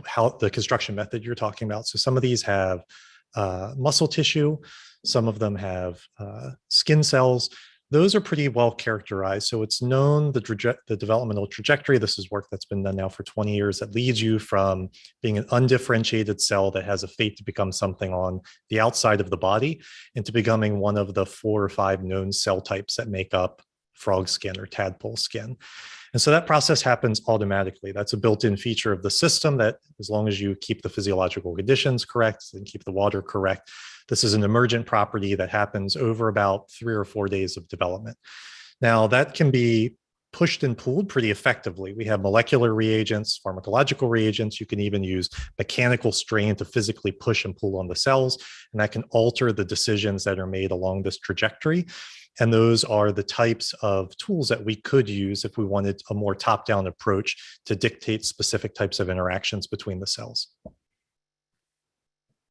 how the construction method you're talking about. So some of these have muscle tissue, some of them have skin cells. Those are pretty well characterized. So it's known the developmental trajectory. This is work that's been done now for 20 years that leads you from being an undifferentiated cell that has a fate to become something on the outside of the body into becoming one of the 4 or 5 known cell types that make up frog skin or tadpole skin. And so that process happens automatically. That's a built-in feature of the system that as long as you keep the physiological conditions correct and keep the water correct, this is an emergent property that happens over about 3 or 4 days of development. Now, that can be pushed and pulled pretty effectively. We have molecular reagents, pharmacological reagents. You can even use mechanical strain to physically push and pull on the cells, and that can alter the decisions that are made along this trajectory. And those are the types of tools that we could use if we wanted a more top-down approach to dictate specific types of interactions between the cells.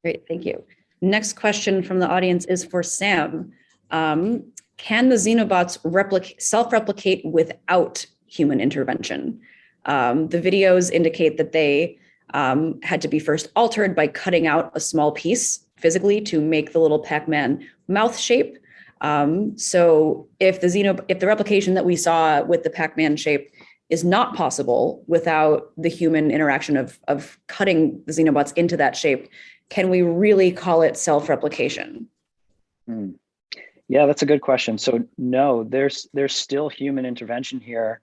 Great, thank you. Next question from the audience is for Sam. Can the Xenobots self-replicate without human intervention? The videos indicate that they had to be first altered by cutting out a small piece physically to make the little Pac-Man mouth shape. So if the replication that we saw with the Pac-Man shape is not possible without the human interaction of cutting the Xenobots into that shape, can we really call it self-replication? Yeah, that's a good question. So no, there's still human intervention here.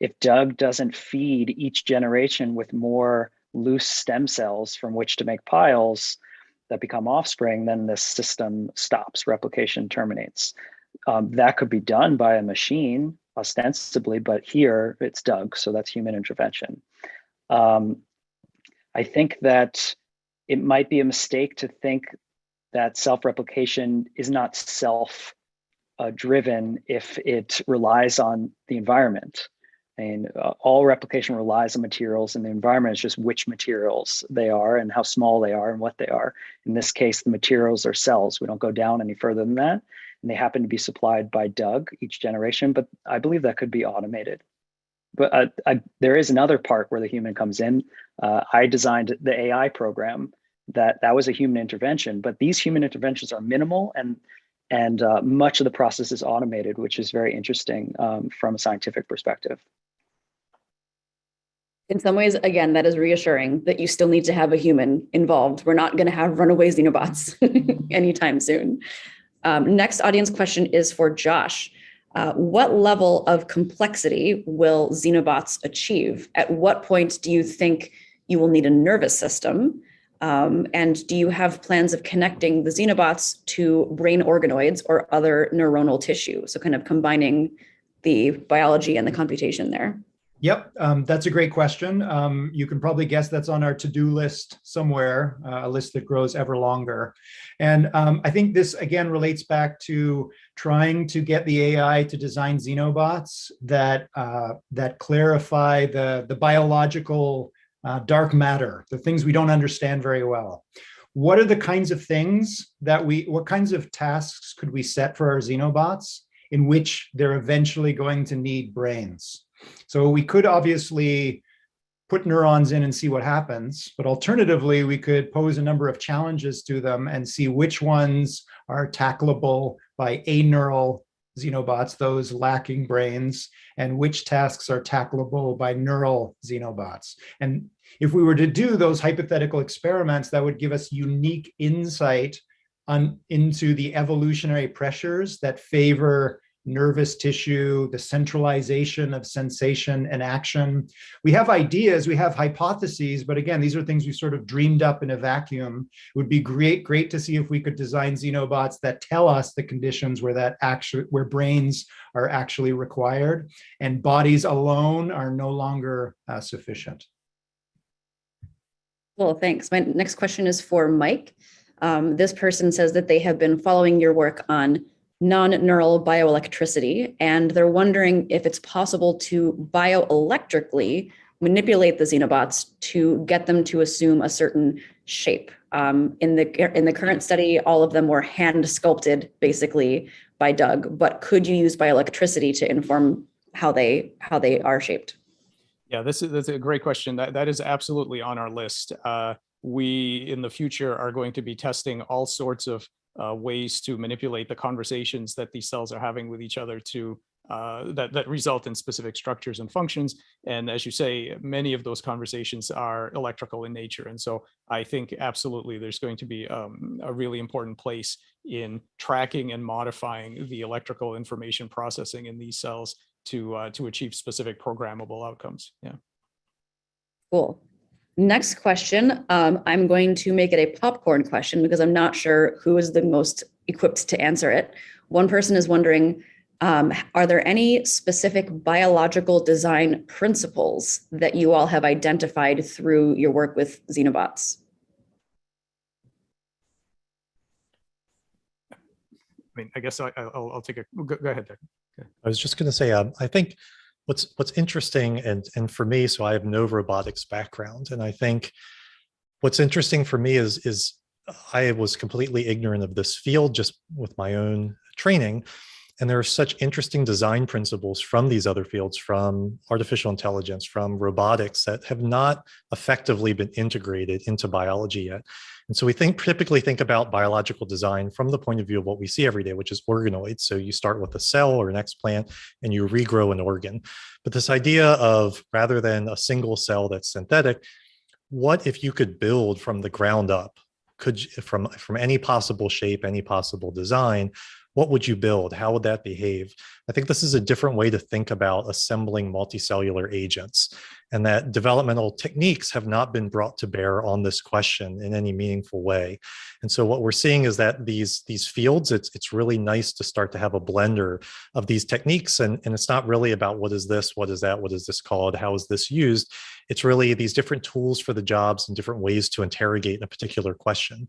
If Doug doesn't feed each generation with more loose stem cells from which to make piles that become offspring, then the system stops, replication terminates. That could be done by a machine, ostensibly, but here it's Doug, so that's human intervention. I think that it might be a mistake to think that self-replication is not self-driven if it relies on the environment. And all replication relies on materials, and the environment is just which materials they are and how small they are and what they are. In this case, the materials are cells. We don't go down any further than that. And they happen to be supplied by Doug each generation, but I believe that could be automated. But there is another part where the human comes in. I designed the AI program that was a human intervention, but these human interventions are minimal and much of the process is automated, which is very interesting from a scientific perspective. In some ways, again, that is reassuring that you still need to have a human involved. We're not going to have runaway Xenobots anytime soon. Next audience question is for Josh. What level of complexity will Xenobots achieve? At what point do you think you will need a nervous system? And do you have plans of connecting the Xenobots to brain organoids or other neuronal tissue? So kind of combining the biology and the computation there. Yep, that's a great question. You can probably guess that's on our to-do list somewhere, a list that grows ever longer. And I think this, again, relates back to trying to get the AI to design xenobots that, that clarify the biological dark matter, the things we don't understand very well. What are the kinds of things that what kinds of tasks could we set for our xenobots in which they're eventually going to need brains? So we could obviously put neurons in and see what happens, but alternatively, we could pose a number of challenges to them and see which ones are tackleable by aneural xenobots, those lacking brains, and which tasks are tackleable by neural xenobots. And if we were to do those hypothetical experiments, that would give us unique insight into the evolutionary pressures that favor nervous tissue, the centralization of sensation and action. We have ideas, we have hypotheses, but again, these are things we sort of dreamed up in a vacuum. It would be great to see if we could design xenobots that tell us the conditions where brains are actually required and bodies alone are no longer sufficient. Well, thanks. My next question is for Mike. This person says that they have been following your work on non-neural bioelectricity, and they're wondering if it's possible to bioelectrically manipulate the xenobots to get them to assume a certain shape. In the current study, all of them were hand sculpted basically by Doug, but could you use bioelectricity to inform how they are shaped? Yeah, that's a great question. That is absolutely on our list. We in the future are going to be testing all sorts of ways to manipulate the conversations that these cells are having with each other to that result in specific structures and functions. And as you say, many of those conversations are electrical in nature. And so I think absolutely there's going to be a really important place in tracking and modifying the electrical information processing in these cells to achieve specific programmable outcomes. Yeah. Cool. Next question, I'm going to make it a popcorn question because I'm not sure who is the most equipped to answer it. One person is wondering, are there any specific biological design principles that you all have identified through your work with Xenobots? I mean, I guess I'll take a, go ahead there. Okay. I was just going to say, I think what's interesting, and for me, so I have no robotics background, and I think what's interesting for me is I was completely ignorant of this field just with my own training, and there are such interesting design principles from these other fields, from artificial intelligence, from robotics, that have not effectively been integrated into biology yet. And so we typically think about biological design from the point of view of what we see every day, which is organoids. So you start with a cell or an explant and you regrow an organ. But this idea of, rather than a single cell that's synthetic, what if you could build from the ground up? From any possible shape, any possible design, what would you build? How would that behave? I think this is a different way to think about assembling multicellular agents, and that developmental techniques have not been brought to bear on this question in any meaningful way. And so what we're seeing is that these fields, it's really nice to start to have a blender of these techniques. And it's not really about what is this, what is that, what is this called, how is this used? It's really these different tools for the jobs and different ways to interrogate a particular question.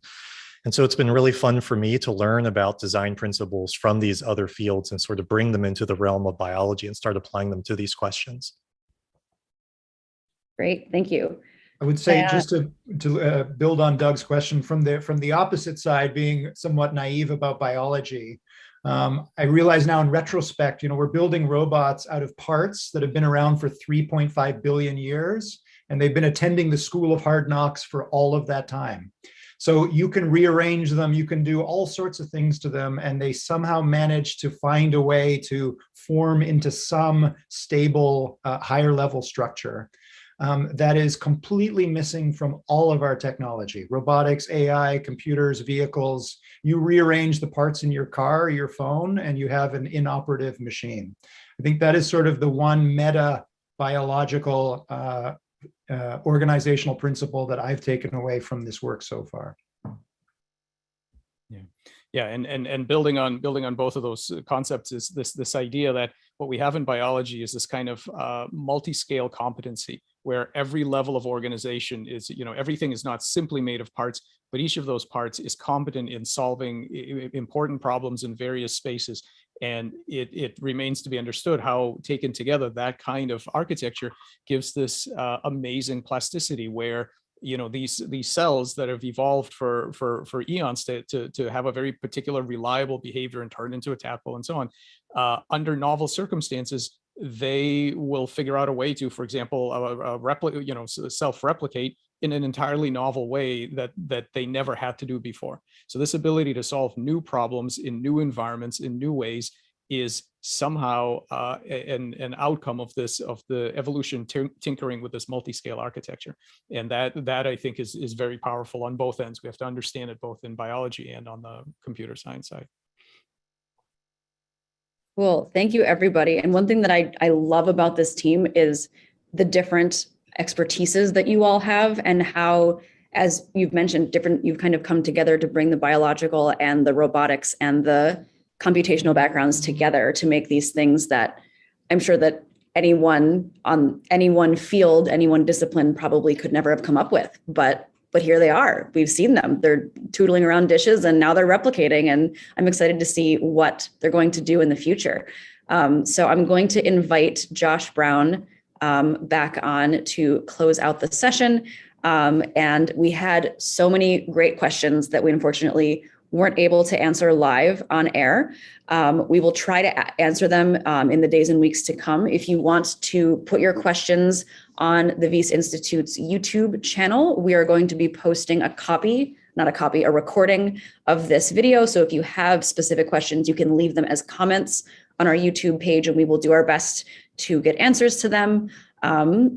And so it's been really fun for me to learn about design principles from these other fields and sort of bring them into the realm of biology and start applying them to these questions. Great, thank you. I would say, just to build on Doug's question, from the opposite side, being somewhat naive about biology, I realize now in retrospect, we're building robots out of parts that have been around for 3.5 billion years, and they've been attending the School of Hard Knocks for all of that time. So you can rearrange them, you can do all sorts of things to them, and they somehow manage to find a way to form into some stable, higher level structure that is completely missing from all of our technology. Robotics, AI, computers, vehicles. You rearrange the parts in your car or your phone, and you have an inoperative machine. I think that is sort of the one meta biological organizational principle that I've taken away from this work so far. Yeah, and building on both of those concepts is this idea that what we have in biology is this kind of multi-scale competency where every level of organization is, everything is not simply made of parts, but each of those parts is competent in solving important problems in various spaces. And it remains to be understood how, taken together, that kind of architecture gives this amazing plasticity where these cells that have evolved for eons to have a very particular reliable behavior and turn into a tadpole and so on, under novel circumstances, they will figure out a way to, for example, self-replicate in an entirely novel way that they never had to do before. So this ability to solve new problems in new environments in new ways is somehow an outcome of the evolution tinkering with this multi-scale architecture. And that I think is very powerful on both ends. We have to understand it both in biology and on the computer science side. Cool. Thank you, everybody. And one thing that I love about this team is the different expertises that you all have and how, as you've mentioned, you've kind of come together to bring the biological and the robotics and the computational backgrounds together to make these things that I'm sure that anyone on any one field, any one discipline probably could never have come up with. But here they are. We've seen them. They're tootling around dishes and now they're replicating. And I'm excited to see what they're going to do in the future. So I'm going to invite Josh Brown back on to close out the session. And we had so many great questions that we unfortunately weren't able to answer live on air. We will try to answer them in the days and weeks to come. If you want to put your questions on the Wyss Institute's YouTube channel, we are going to be posting a recording of this video. So if you have specific questions, you can leave them as comments on our YouTube page and we will do our best to get answers to them.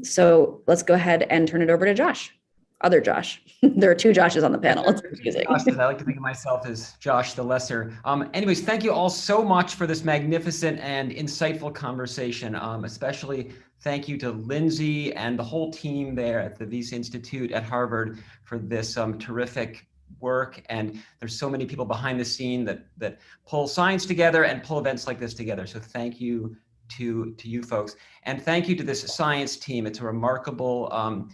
So let's go ahead and turn it over to Josh. Other Josh. There are two Joshes on the panel. It's confusing. I like to think of myself as Josh the Lesser. Anyways, thank you all so much for this magnificent and insightful conversation. Especially thank you to Lindsay and the whole team there at the Wyss Institute at Harvard for this terrific work. And there's so many people behind the scene that pull science together and pull events like this together. So thank you to you folks. And thank you to this science team. It's a remarkable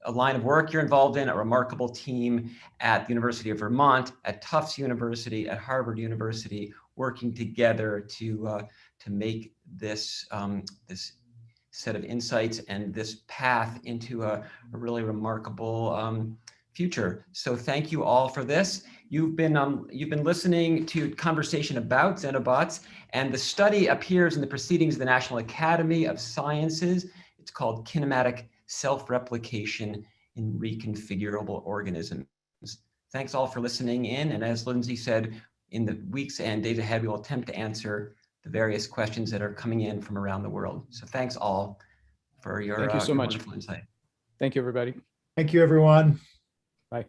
a line of work you're involved in, a remarkable team at the University of Vermont, at Tufts University, at Harvard University, working together to make this this set of insights and this path into a really remarkable future. So thank you all for this. You've been listening to conversation about Xenobots, and the study appears in the Proceedings of the National Academy of Sciences. It's called Kinematic Self-Replication in Reconfigurable Organisms. Thanks all for listening in. And as Lindsay said, in the weeks and days ahead, we will attempt to answer the various questions that are coming in from around the world. So thanks all for your Thank you so much. wonderful insight. Thank you, everybody. Thank you, everyone. Bye.